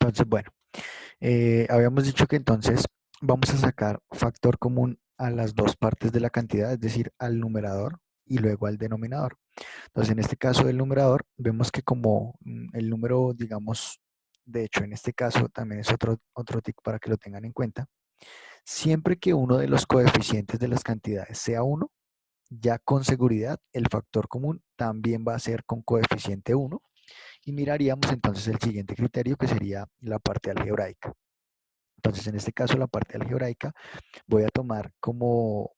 Entonces, bueno, habíamos dicho que entonces vamos a sacar factor común a las dos partes de la cantidad, es decir, al numerador y luego al denominador. Entonces, en este caso del numerador, vemos que como el número, digamos, de hecho, en este caso también es otro tip para que lo tengan en cuenta. Siempre que uno de los coeficientes de las cantidades sea 1, ya con seguridad el factor común también va a ser con coeficiente 1 y miraríamos entonces el siguiente criterio que sería la parte algebraica. Entonces, en este caso, la parte algebraica voy a tomar como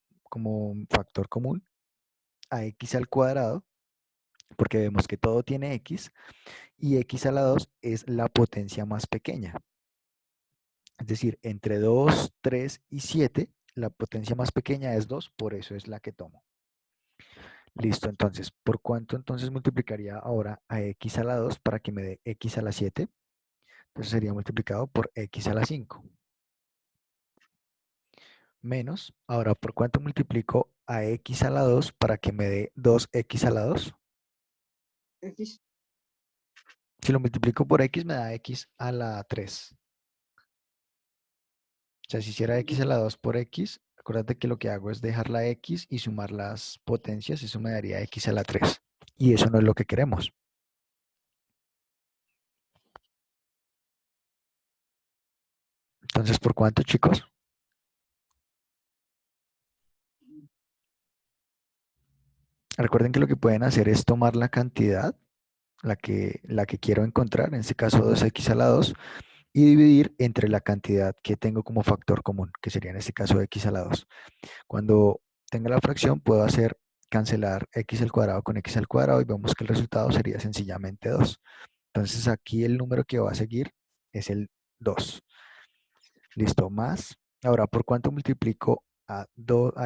factor común a x al cuadrado, porque vemos que todo tiene x, y x a la 2 es la potencia más pequeña. Es decir, entre 2, 3 y 7, la potencia más pequeña es 2, por eso es la que tomo. Listo, entonces, ¿por cuánto entonces multiplicaría ahora a x a la 2 para que me dé x a la 7? Entonces sería multiplicado por x a la 5. Menos, ahora, ¿por cuánto multiplico a x a la 2 para que me dé 2x a la 2? X. Si lo multiplico por x, me da x a la 3. O sea, si hiciera x a la 2 por x, acuérdate que lo que hago es dejar la x y sumar las potencias, eso me daría x a la 3. Y eso no es lo que queremos. Entonces, ¿por cuánto, chicos? Recuerden que lo que pueden hacer es tomar la cantidad, la que quiero encontrar, en este caso 2x a la 2, y dividir entre la cantidad que tengo como factor común, que sería en este caso x a la 2. Cuando tenga la fracción, puedo hacer cancelar x al cuadrado con x al cuadrado y vemos que el resultado sería sencillamente 2. Entonces aquí el número que va a seguir es el 2. Listo, más. Ahora, ¿por cuánto multiplico a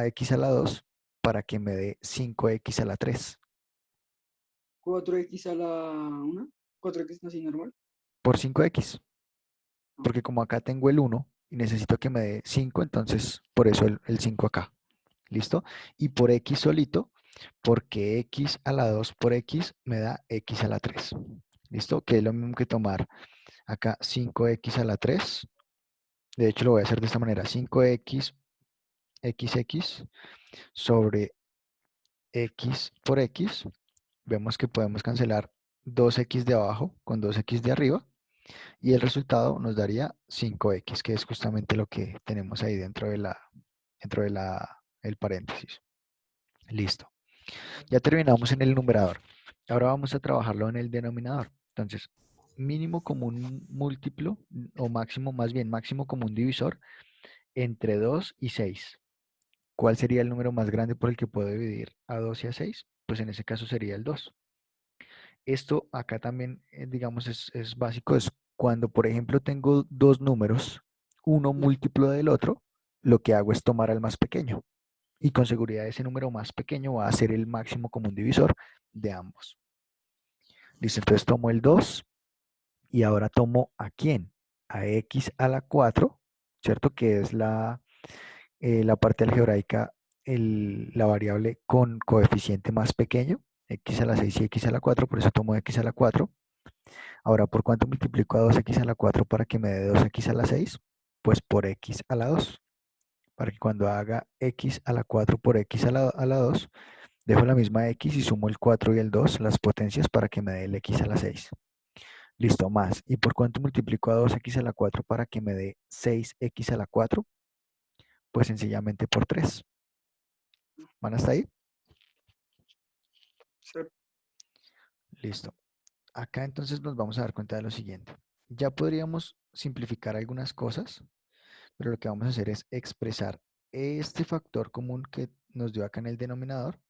x a la 2 para que me dé 5x a la 3? 4x a la 1. 4x así normal. Por 5x. Ah, Porque como acá tengo el 1 y necesito que me dé 5, entonces por eso el 5 acá. ¿Listo? Y por x solito, porque x a la 2 por x me da x a la 3. ¿Listo? Que es lo mismo que tomar acá 5x a la 3. De hecho, lo voy a hacer de esta manera. 5x xx sobre x por x. Vemos que podemos cancelar 2x de abajo con 2x de arriba. Y el resultado nos daría 5x, que es justamente lo que tenemos ahí dentro de el paréntesis. Listo. Ya terminamos en el numerador. Ahora vamos a trabajarlo en el denominador. Entonces, mínimo común múltiplo, o máximo, más bien máximo común divisor, entre 2 y 6. ¿Cuál sería el número más grande por el que puedo dividir a 2 y a 6? Pues en ese caso sería el 2. Esto acá también, digamos, es básico. Es cuando, por ejemplo, tengo dos números, uno múltiplo del otro, lo que hago es tomar al más pequeño. Y con seguridad ese número más pequeño va a ser el máximo común divisor de ambos. Listo, entonces tomo el 2 y ahora tomo ¿a quién? A x a la 4, ¿cierto? Que es la parte algebraica, la variable con coeficiente más pequeño, x a la 6 y x a la 4, por eso tomo x a la 4. Ahora, ¿por cuánto multiplico a 2x a la 4 para que me dé 2x a la 6? Pues por x a la 2. Para que cuando haga x a la 4 por x a la 2, dejo la misma x y sumo el 4 y el 2, las potencias, para que me dé el x a la 6. Listo, más. ¿Y por cuánto multiplico a 2x a la 4 para que me dé 6x a la 4? Pues sencillamente por 3. ¿Van hasta ahí? sí. Listo. Acá entonces nos vamos a dar cuenta de lo siguiente. Ya podríamos simplificar algunas cosas, pero lo que vamos a hacer es expresar este factor común que nos dio acá en el denominador,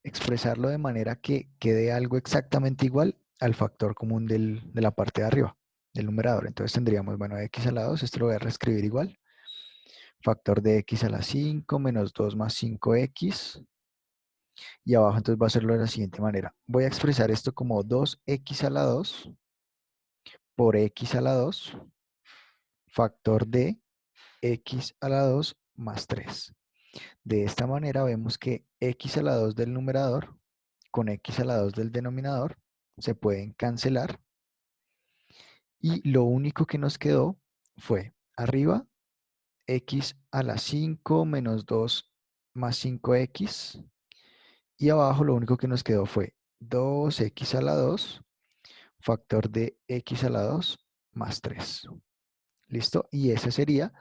expresarlo de manera que quede algo exactamente igual al factor común de la parte de arriba, del numerador. Entonces tendríamos, bueno, x a la 2, esto lo voy a reescribir igual. Factor de x a la 5 menos 2 más 5x. Y abajo entonces va a hacerlo de la siguiente manera. Voy a expresar esto como 2x a la 2 por x a la 2, factor de x a la 2 más 3. De esta manera vemos que x a la 2 del numerador con x a la 2 del denominador se pueden cancelar Y lo único que nos quedó fue arriba x a la 5 menos 2 más 5x. Y abajo lo único que nos quedó fue 2x a la 2 factor de x a la 2 más 3. ¿Listo? Y esa sería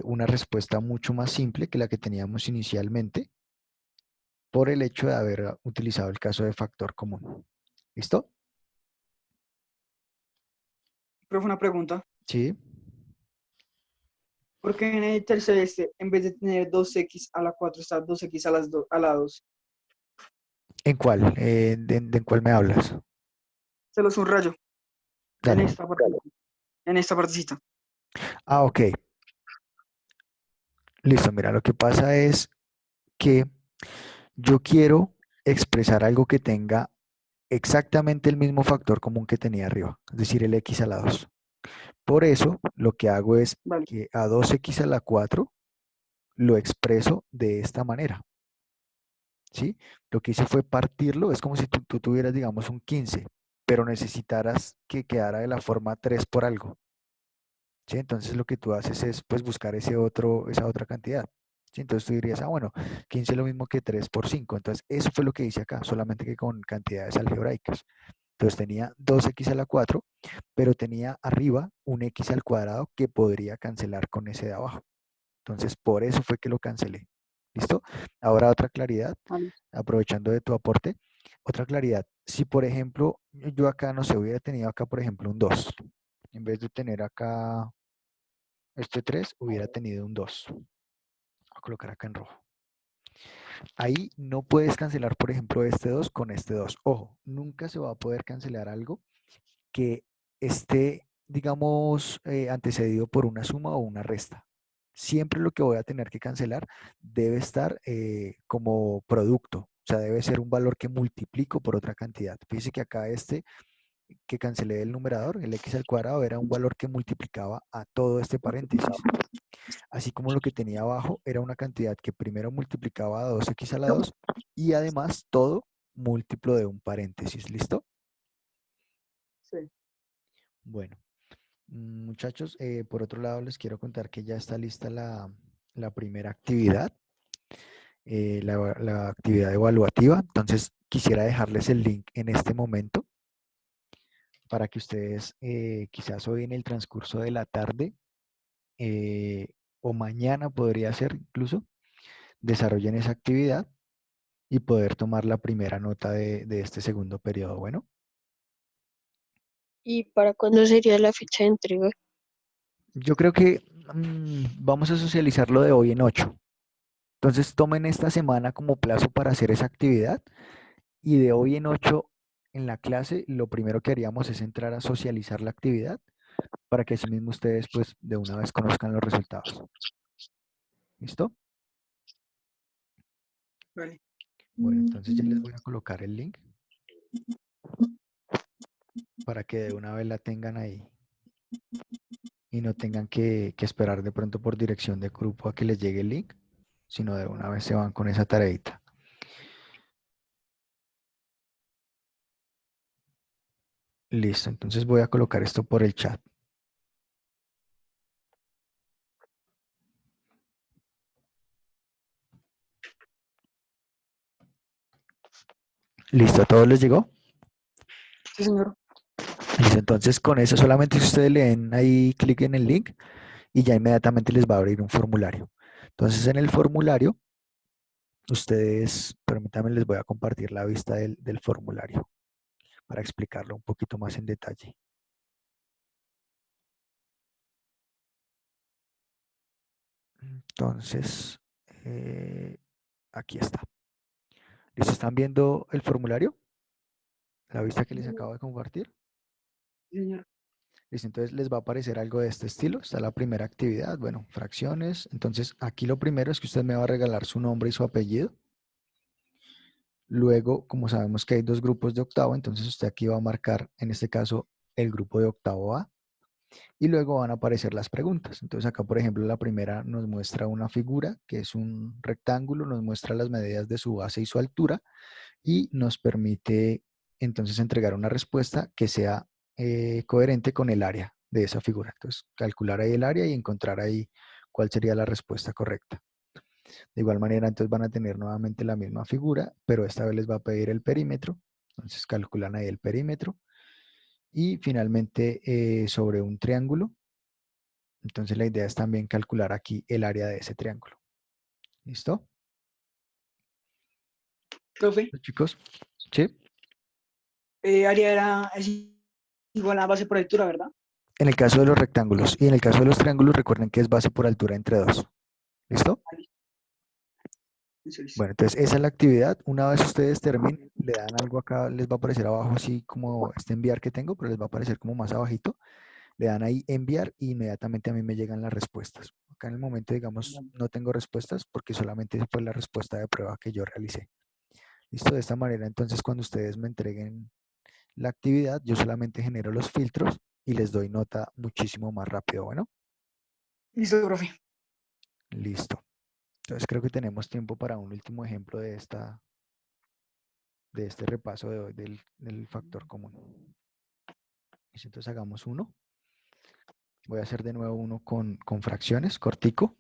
una respuesta mucho más simple que la que teníamos inicialmente por el hecho de haber utilizado el caso de factor común. ¿Listo? Profe, una pregunta. Sí. ¿Por qué en el tercer en vez de tener 2x a la 4 está 2x a, a la 2? ¿En cuál? ¿De en cuál me hablas? Se lo subrayo en Dale. esta parte, en esta partecita. Ah, ok. Listo. Mira, lo que pasa es que yo quiero expresar algo que tenga exactamente el mismo factor común que tenía arriba, es decir, el x a la 2. Por eso, lo que hago es Vale, que a 2x a la 4 lo expreso de esta manera, ¿sí? Lo que hice fue partirlo, es como si tú tuvieras, digamos, un 15, pero necesitaras que quedara de la forma 3 por algo, ¿sí? Entonces lo que tú haces es, pues, buscar esa otra cantidad, ¿sí? Entonces tú dirías, ah, bueno, 15 es lo mismo que 3 por 5. Entonces eso fue lo que hice acá, solamente que con cantidades algebraicas. Entonces tenía 2x a la 4, pero tenía arriba un x al cuadrado que podría cancelar con ese de abajo. Entonces por eso fue que lo cancelé. ¿Listo? Ahora otra claridad, vale. aprovechando de tu aporte, otra claridad. Si por ejemplo yo acá, no sé, hubiera tenido acá por ejemplo un 2, en vez de tener acá este 3, hubiera tenido un 2. Voy a colocar acá en rojo. Ahí no puedes cancelar, por ejemplo, este 2 con este 2. Ojo, nunca se va a poder cancelar algo que esté, digamos, antecedido por una suma o una resta. Siempre lo que voy a tener que cancelar debe estar como producto, o sea, debe ser un valor que multiplico por otra cantidad. Fíjese que acá este que cancelé del numerador, el x al cuadrado, era un valor que multiplicaba a todo este paréntesis. Así como lo que tenía abajo era una cantidad que primero multiplicaba a 2x a la 2 y además todo múltiplo de un paréntesis. ¿Listo? Sí. Bueno. Muchachos, por otro lado les quiero contar que ya está lista la primera actividad, la actividad evaluativa. Entonces quisiera dejarles el link en este momento para que ustedes quizás hoy en el transcurso de la tarde o mañana podría ser incluso, desarrollen esa actividad y poder tomar la primera nota de este segundo periodo. Bueno, ¿Y para cuándo sería la fecha de entrega? yo creo que vamos a socializarlo de hoy en 8. Entonces tomen esta semana como plazo para hacer esa actividad y de hoy en 8 en la clase lo primero que haríamos es entrar a socializar la actividad para que así mismo ustedes pues de una vez conozcan los resultados. ¿Listo? Vale. Bueno, entonces ya les voy a colocar el link para que de una vez la tengan ahí y no tengan que esperar de pronto por dirección de grupo a que les llegue el link, sino de una vez se van con esa tareita. Listo, entonces voy a colocar esto por el chat. Listo, ¿a todos les llegó? Sí, señor. Listo, entonces con eso solamente si ustedes le den ahí clic en el link y ya inmediatamente les va a abrir un formulario. Entonces en el formulario, ustedes, permítanme, les voy a compartir la vista del formulario para explicarlo un poquito más en detalle. Entonces, aquí está. ¿Les están viendo el formulario? La vista que les acabo de compartir. Sí, señor. Listo, entonces les va a aparecer algo de este estilo. Está la primera actividad, bueno, fracciones. Entonces aquí lo primero es que usted me va a regalar su nombre y su apellido. Luego, como sabemos que hay dos grupos de octavo, entonces usted aquí va a marcar, en este caso, el grupo de octavo A. Y luego van a aparecer las preguntas. Entonces acá, por ejemplo, la primera nos muestra una figura que es un rectángulo, nos muestra las medidas de su base y su altura y nos permite entonces entregar una respuesta que sea coherente con el área de esa figura. Entonces, calcular ahí el área y encontrar ahí cuál sería la respuesta correcta. De igual manera, entonces van a tener nuevamente la misma figura, pero esta vez les va a pedir el perímetro. Entonces, calculan ahí el perímetro. Y finalmente, sobre un triángulo, entonces la idea es también calcular aquí el área de ese triángulo. ¿Listo? Profe, Chicos, ¿sí? es igual a base por altura, ¿verdad? En el caso de los rectángulos y en el caso de los triángulos, recuerden que es base por altura entre 2. ¿Listo? Listo, listo. Bueno, entonces esa es la actividad. Una vez ustedes terminen, le dan algo acá, les va a aparecer abajo así como este enviar que tengo, pero les va a aparecer como más abajito. Le dan ahí enviar y inmediatamente a mí me llegan las respuestas. Acá en el momento, digamos, no tengo respuestas porque solamente fue la respuesta de prueba que yo realicé. ¿Listo? De esta manera, entonces, cuando ustedes me entreguen la actividad, yo solamente genero los filtros y les doy nota muchísimo más rápido. Bueno, Listo, profe. listo. Entonces creo que tenemos tiempo para un último ejemplo de este repaso de hoy del factor común. Listo, entonces hagamos uno. Voy a hacer de nuevo uno con fracciones, cortico.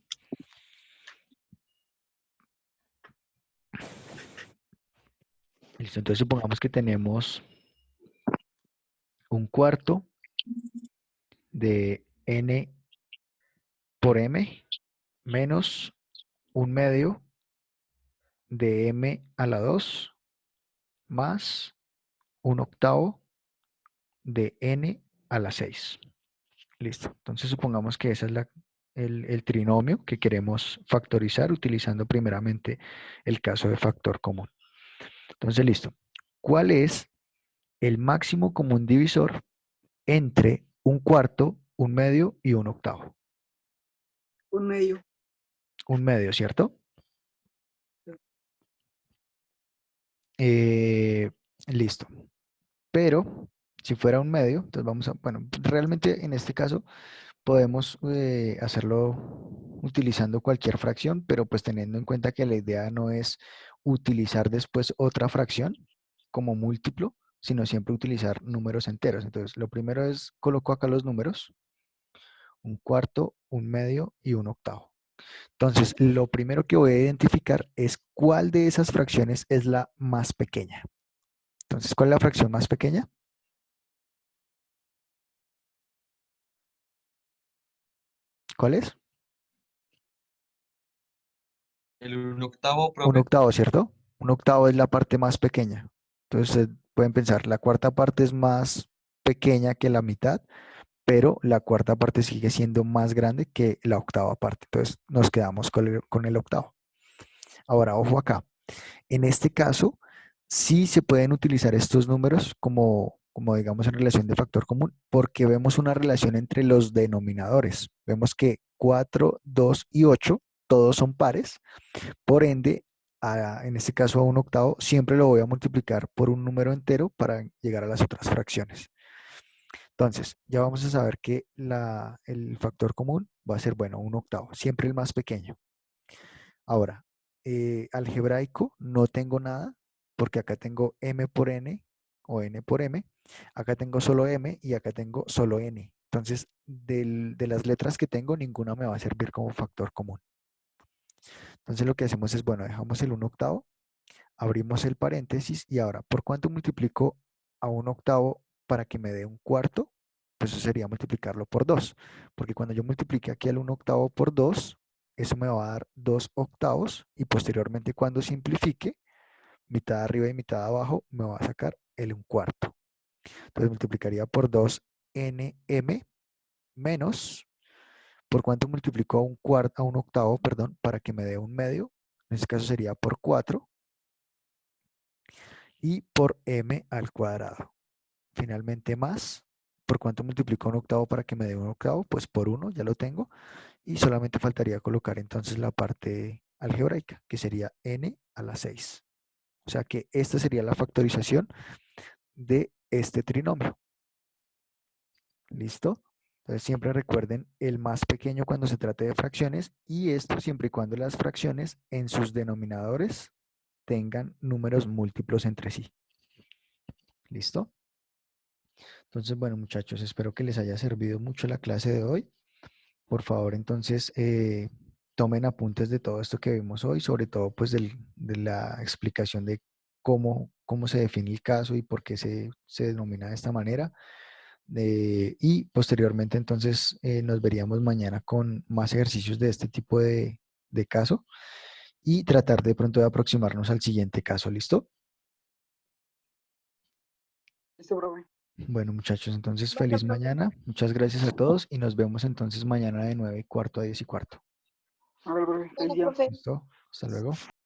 Listo, entonces supongamos que tenemos un cuarto de n por m menos un medio de m a la 2 más un octavo de n a la 6. Listo. Entonces supongamos que ese es el trinomio que queremos factorizar utilizando primeramente el caso de factor común. Entonces, listo. ¿Cuál es el máximo común divisor entre un cuarto, un medio y un octavo? Un medio. Un medio, ¿cierto? Eh, listo. Pero si fuera un medio, entonces vamos a, bueno, realmente en este caso podemos hacerlo utilizando cualquier fracción, pero pues teniendo en cuenta que la idea no es utilizar después otra fracción como múltiplo, sino siempre utilizar números enteros. Entonces, lo primero es, coloco acá los números, un cuarto, un medio y un octavo. Entonces, lo primero que voy a identificar es cuál de esas fracciones es la más pequeña. Entonces, ¿cuál es la fracción más pequeña? ¿Cuál es? El octavo, Un profe. octavo, ¿cierto? Un octavo es la parte más pequeña. Entonces, pueden pensar, la cuarta parte es más pequeña que la mitad, pero la cuarta parte sigue siendo más grande que la octava parte. Entonces, nos quedamos con el octavo. Ahora, ojo acá. En este caso, sí se pueden utilizar estos números como digamos en relación de factor común, porque vemos una relación entre los denominadores. Vemos que 4, 2 y 8 todos son pares. Por ende, en este caso a un octavo, siempre lo voy a multiplicar por un número entero para llegar a las otras fracciones. Entonces, ya vamos a saber que el factor común va a ser, bueno, un octavo, siempre el más pequeño. Ahora, algebraico no tengo nada, porque acá tengo m por n o n por m. Acá tengo solo m y acá tengo solo n. Entonces, de las letras que tengo, ninguna me va a servir como factor común. Entonces, lo que hacemos es, bueno, dejamos el 1 octavo, abrimos el paréntesis y ahora, ¿por cuánto multiplico a un octavo para que me dé un cuarto? Pues eso sería multiplicarlo por 2, porque cuando yo multiplique aquí al 1 octavo por 2, eso me va a dar 2 octavos y posteriormente cuando simplifique, mitad arriba y mitad abajo, me va a sacar el 1 cuarto. Entonces multiplicaría por 2 nm menos, ¿por cuánto multiplico a un cuarto, a un octavo, perdón, para que me dé un medio? En este caso sería por 4 y por m al cuadrado. Finalmente más, ¿por cuánto multiplico un octavo para que me dé un octavo? Pues por 1, ya lo tengo. Y solamente faltaría colocar entonces la parte algebraica, que sería n a la 6. O sea que esta sería la factorización de este trinomio. ¿Listo? Entonces siempre recuerden el más pequeño cuando se trate de fracciones y esto siempre y cuando las fracciones en sus denominadores tengan números múltiplos entre sí. ¿Listo? Entonces, bueno, muchachos, espero que les haya servido mucho la clase de hoy. Por favor, entonces, tomen apuntes de todo esto que vimos hoy, sobre todo pues de la explicación de cómo se define el caso y por qué se denomina de esta manera. Y posteriormente, entonces, nos veríamos mañana con más ejercicios de este tipo de caso y tratar de pronto de aproximarnos al siguiente caso. ¿Listo? Listo, profe. Bueno, muchachos, entonces Gracias, feliz profe. mañana. Muchas gracias a todos y nos vemos entonces mañana de 9:15 a 10:15. A ver, profe, feliz Bueno, día. profe. ¿Listo? Hasta luego.